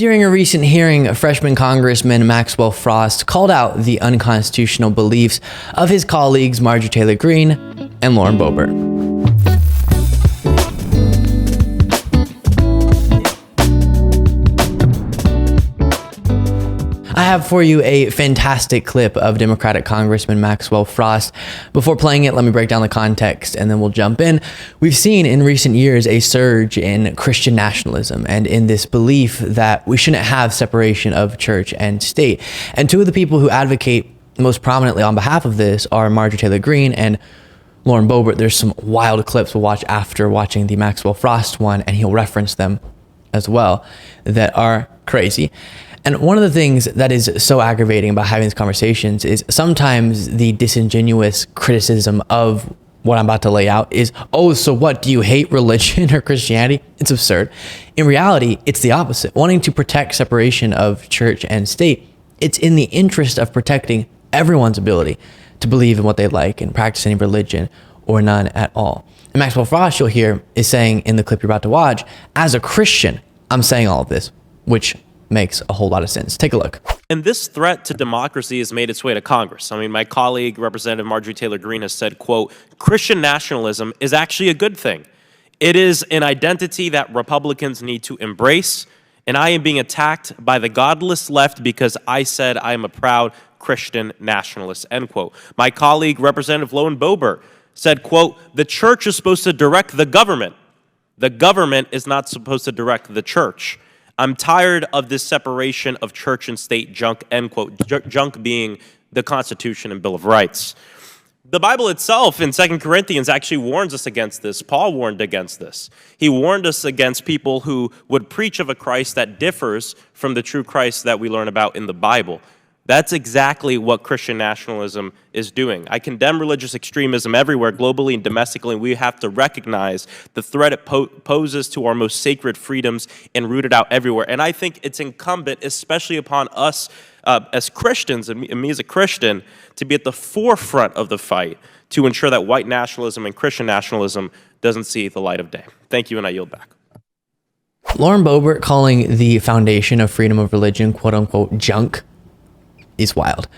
During a recent hearing, freshman Congressman Maxwell Frost called out the unconstitutional beliefs of his colleagues Marjorie Greene and Boebert. I have for you a fantastic clip of Democratic Congressman Maxwell Frost. Before playing it, let me break down the context and then we'll jump in. We've seen in recent years a surge in Christian nationalism and in this belief that we shouldn't have separation of church and state. And two of the people who advocate most prominently on behalf of this are Marjorie Greene and Boebert. There's some wild clips we'll watch after watching the Maxwell Frost one, and he'll reference them as well, that are crazy. And one of the things that is so aggravating about having these conversations is sometimes the disingenuous criticism of what I'm about to lay out is, oh, so what, do you hate religion or Christianity? It's absurd. In reality, it's the opposite. Wanting to protect separation of church and state, it's in the interest of protecting everyone's ability to believe in what they like and practice any religion or none at all. And Maxwell Frost, you'll hear, is saying in the clip you're about to watch, as a Christian, I'm saying all of this, which makes a whole lot of sense. Take a look. And this threat to democracy has made its way to Congress. I mean, my colleague, Representative Marjorie Taylor Greene, has said, quote, Christian nationalism is actually a good thing. It is an identity that Republicans need to embrace, and I am being attacked by the godless left because I said I am a proud Christian nationalist, end quote. My colleague, Representative Boebert, said, quote, the church is supposed to direct the government. The government is not supposed to direct the church. I'm tired of this separation of church and state junk, end quote, junk being the Constitution and Bill of Rights. The Bible itself in 2 Corinthians actually warns us against this. Paul warned against this. He warned us against people who would preach of a Christ that differs from the true Christ that we learn about in the Bible. That's exactly what Christian nationalism is doing. I condemn religious extremism everywhere, globally and domestically. We have to recognize the threat it poses to our most sacred freedoms and root it out everywhere. And I think it's incumbent, especially upon us as Christians, and me as a Christian, to be at the forefront of the fight to ensure that white nationalism and Christian nationalism doesn't see the light of day. Thank you, and I yield back. Boebert calling the foundation of freedom of religion, quote unquote, junk, is wild.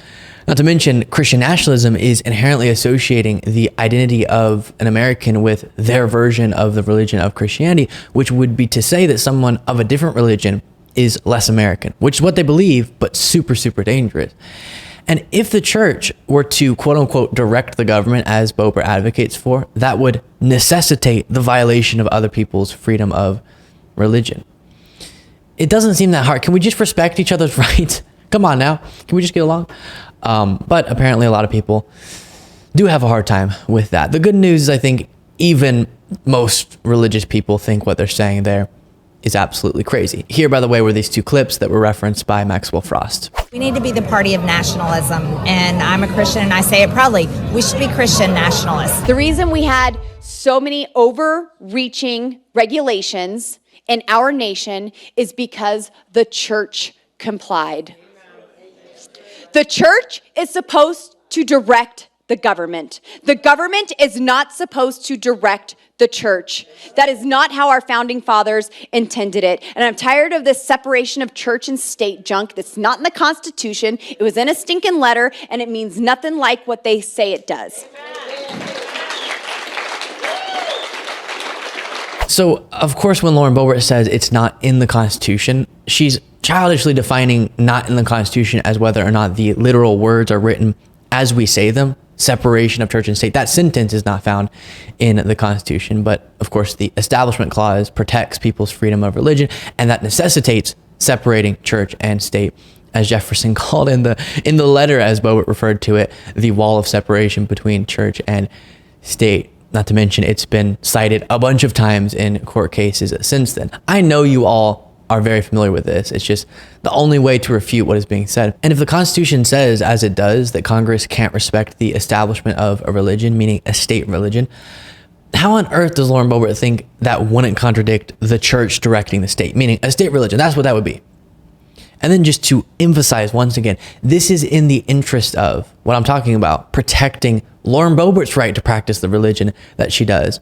Not to mention, Christian nationalism is inherently associating the identity of an American with their version of the religion of Christianity, which would be to say that someone of a different religion is less American, which is what they believe, but super, super dangerous. And if the church were to, quote unquote, direct the government, as Boebert advocates for, that would necessitate the violation of other people's freedom of religion. It doesn't seem that hard. Can we just respect each other's rights? Come on now, can we just get along? But apparently a lot of people do have a hard time with that. The good news is I think even most religious people think what they're saying there is absolutely crazy. Here, by the way, were these two clips that were referenced by Maxwell Frost. We need to be the party of nationalism, and I'm a Christian and I say it proudly. We should be Christian nationalists. The reason we had so many overreaching regulations in our nation is because the church complied. The church is supposed to direct the government. The government is not supposed to direct the church. That is not how our founding fathers intended it. And I'm tired of this separation of church and state junk that's not in the Constitution. It was in a stinking letter, and it means nothing like what they say it does. So, of course, when Boebert says it's not in the Constitution, she's childishly defining not in the Constitution as whether or not the literal words are written as we say them, separation of church and state. That sentence is not found in the Constitution, but of course the Establishment Clause protects people's freedom of religion, and that necessitates separating church and state, as Jefferson called in the letter, as Boebert referred to it, the wall of separation between church and state. Not to mention it's been cited a bunch of times in court cases since then. I know you all are very familiar with this. It's just the only way to refute what is being said. And if the Constitution says, as it does, that Congress can't respect the establishment of a religion, meaning a state religion, how on earth does Boebert think that wouldn't contradict the church directing the state, meaning a state religion? That's what that would be. And then just to emphasize once again, this is in the interest of what I'm talking about, protecting Boebert's right to practice the religion that she does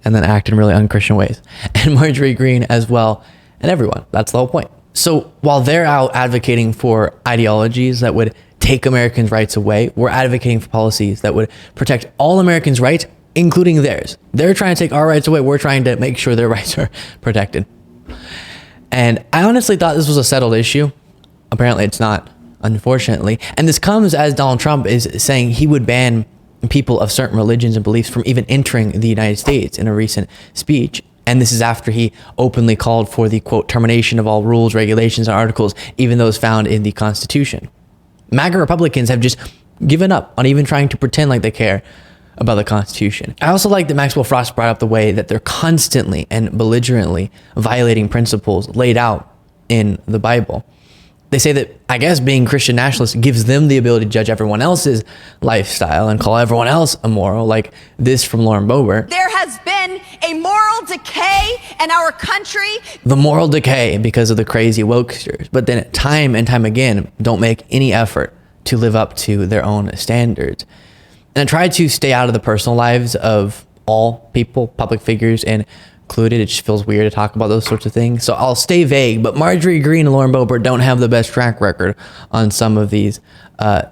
and then act in really unchristian ways. And Marjorie Greene as well, and everyone. That's the whole point. So while they're out advocating for ideologies that would take Americans' rights away, we're advocating for policies that would protect all Americans' rights, including theirs. They're trying to take our rights away. We're trying to make sure their rights are protected. And I honestly thought this was a settled issue. Apparently it's not, unfortunately. And this comes as Donald Trump is saying he would ban people of certain religions and beliefs from even entering the United States in a recent speech. And this is after he openly called for the, quote, termination of all rules, regulations, and articles, even those found in the Constitution. MAGA Republicans have just given up on even trying to pretend like they care about the Constitution. I also like that Maxwell Frost brought up the way that they're constantly and belligerently violating principles laid out in the Bible. They say that, I guess, being Christian nationalists gives them the ability to judge everyone else's lifestyle and call everyone else immoral, like this from Lauren Boebert. There has been a moral decay in our country. The moral decay because of the crazy wokesters, but then time and time again don't make any effort to live up to their own standards. And I try to stay out of the personal lives of all people, public figures included. It just feels weird to talk about those sorts of things. So I'll stay vague, but Marjorie, Greene, and Lauren Boebert don't have the best track record on some of these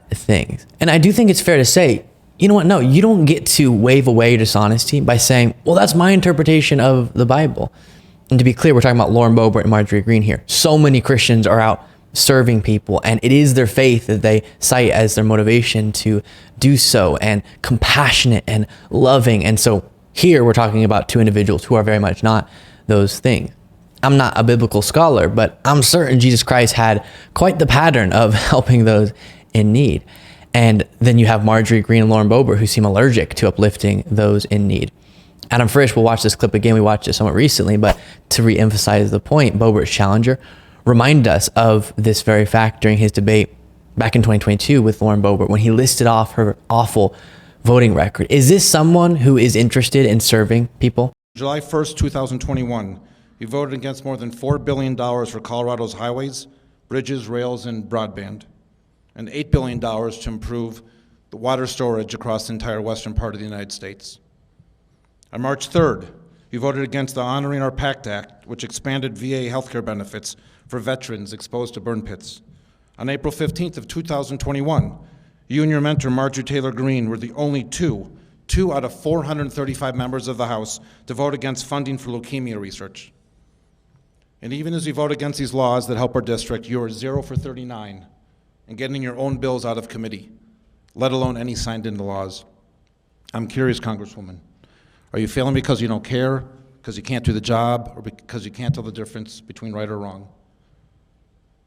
things. And I do think it's fair to say, you know what? No, you don't get to wave away dishonesty by saying, well, that's my interpretation of the Bible. And to be clear, we're talking about Lauren Boebert and Marjorie Greene here. So many Christians are out serving people, and it is their faith that they cite as their motivation to do so, and compassionate and loving. And so here we're talking about two individuals who are very much not those things. I'm not a biblical scholar, but I'm certain Jesus Christ had quite the pattern of helping those in need. And then you have Marjorie Greene and Lauren Boebert, who seem allergic to uplifting those in need. Adam Frisch, we'll watch this clip again. We watched it somewhat recently, but to re-emphasize the point, Boebert's challenger reminded us of this very fact during his debate back in 2022 with Lauren Boebert when he listed off her awful voting record. Is this someone who is interested in serving people? July 1st, 2021, you voted against more than $4 billion for Colorado's highways, bridges, rails, and broadband, and $8 billion to improve the water storage across the entire western part of the United States. On March 3rd, you voted against the Honoring Our Pact Act, which expanded VA healthcare benefits for veterans exposed to burn pits. On April 15th of 2021, you and your mentor, Marjorie Taylor Greene, were the only two out of 435 members of the House to vote against funding for leukemia research. And even as you vote against these laws that help our district, you are 0 for 39 in getting your own bills out of committee, let alone any signed into laws. I'm curious, Congresswoman, are you failing because you don't care, because you can't do the job, or because you can't tell the difference between right or wrong?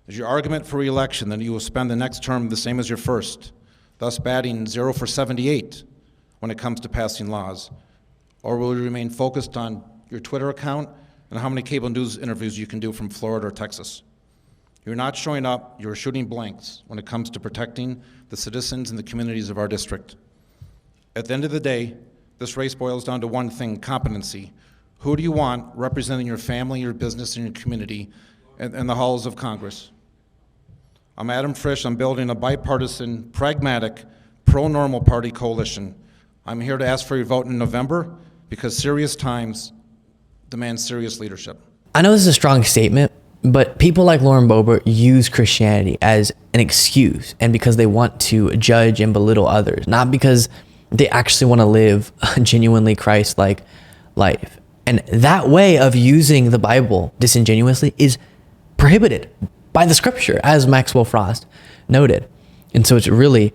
Is your argument for re-election that you will spend the next term the same as your first, thus batting 0 for 78 when it comes to passing laws? Or will you remain focused on your Twitter account and how many cable news interviews you can do from Florida or Texas? You're not showing up, you're shooting blanks when it comes to protecting the citizens and the communities of our district. At the end of the day, this race boils down to one thing: competency. Who do you want representing your family, your business, and your community in the halls of Congress? I'm Adam Frisch. I'm building a bipartisan, pragmatic, pro-normal party coalition. I'm here to ask for your vote in November because serious times demand serious leadership. I know this is a strong statement, but people like Lauren Boebert use Christianity as an excuse, and because they want to judge and belittle others, not because they actually want to live a genuinely Christ-like life. And that way of using the Bible disingenuously is prohibited by the scripture, as Maxwell Frost noted. And so it's really,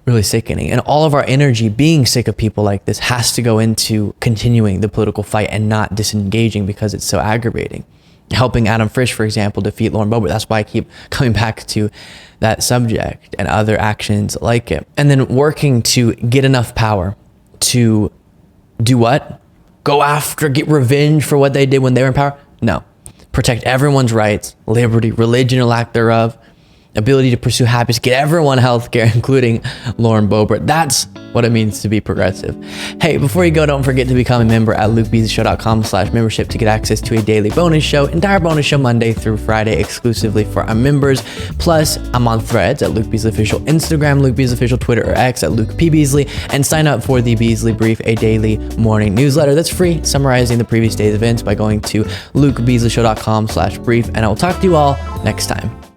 really sickening. And all of our energy being sick of people like this has to go into continuing the political fight and not disengaging because it's so aggravating. Helping Adam Frisch, for example, defeat Lauren Boebert. That's why I keep coming back to that subject and other actions like it. And then working to get enough power to do what? Go after, get revenge for what they did when they were in power? No. Protect everyone's rights, liberty, religion or lack thereof, ability to pursue happiness, get everyone healthcare, including Lauren Boebert. That's what it means to be progressive. Hey, before you go, don't forget to become a member at lukebeaslyshow.com/membership to get access to a daily bonus show, entire bonus show Monday through Friday exclusively for our members. Plus, I'm on Threads at Luke Beasley Official, Instagram, Luke Beasley Official, Twitter or X at Luke P. Beasley, and sign up for the Beasley Brief, a daily morning newsletter that's free, summarizing the previous day's events by going to lukebeasleyshow.com/brief. And I will talk to you all next time.